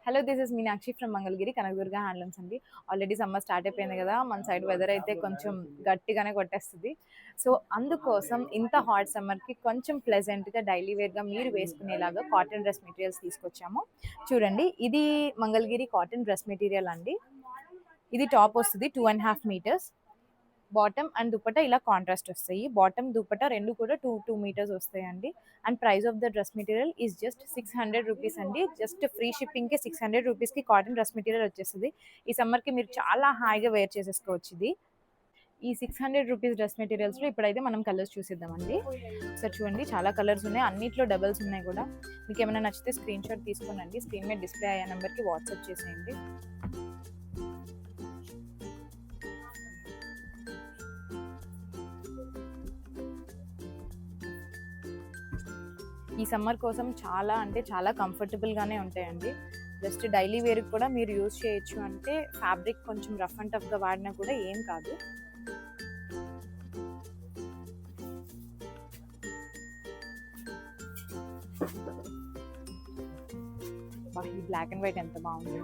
Hello, this is Meenakshi from Mangalagiri Kanakadurga handlooms అండి. Already summer start అయిపోయింది కదా, మన సైడ్ వెదర్ అయితే కొంచెం గట్టిగానే కొట్టేస్తుంది. సో అందుకోసం ఇంత హాట్ సమ్మర్కి కొంచెం ప్లెజెంట్గా డైలీ వేర్గా మీరు వేసుకునేలాగా కాటన్ డ్రెస్ మెటీరియల్స్ తీసుకొచ్చాము. చూడండి, ఇది మంగళగిరి కాటన్ డ్రెస్ మెటీరియల్ అండి. ఇది టాప్ వస్తుంది 2.5 meters. బాటమ్ అండ్ దుపట్టా ఇలా కాంట్రాస్ట్ వస్తాయి. బాటమ్ దుపట్టా రెండు కూడా 2 meters వస్తాయండి. And price of the dress material is just 600 rupees అండి. జస్ట్ ఫ్రీ షిప్పింగ్కి 600 రూపీస్కి కాటన్ డ్రెస్ మెటీరియల్ వచ్చేస్తుంది. ఈ సమ్మర్కి మీరు చాలా హాయిగా వేర్ చేసేసుకోవచ్చు ఇది. ఈ 600 రూపీస్ డ్రెస్ మెటీరియల్స్లో ఇప్పుడైతే మనం కలర్స్ చూసిద్దామండి. ఒకసారి చూడండి, చాలా కలర్స్ ఉన్నాయి, అన్నిట్లో డబల్స్ ఉన్నాయి కూడా. మీకు ఏమైనా నచ్చితే స్క్రీన్ షాట్ తీసుకోనండి, స్క్రీన్ మీద డిస్ప్లే అయ్యే నెంబర్కి వాట్సాప్ చేసేయండి. ఈ సమ్మర్ కోసం చాలా అంటే చాలా కంఫర్టబుల్గానే ఉంటాయండి. జస్ట్ డైలీ వేర్కి కూడా మీరు యూజ్ చేయొచ్చు. అంటే ఫ్యాబ్రిక్ కొంచెం రఫ్ అండ్ టఫ్గా వాడినా కూడా ఏం కాదు. ఈ బ్లాక్ అండ్ వైట్ ఎంత బాగుంది.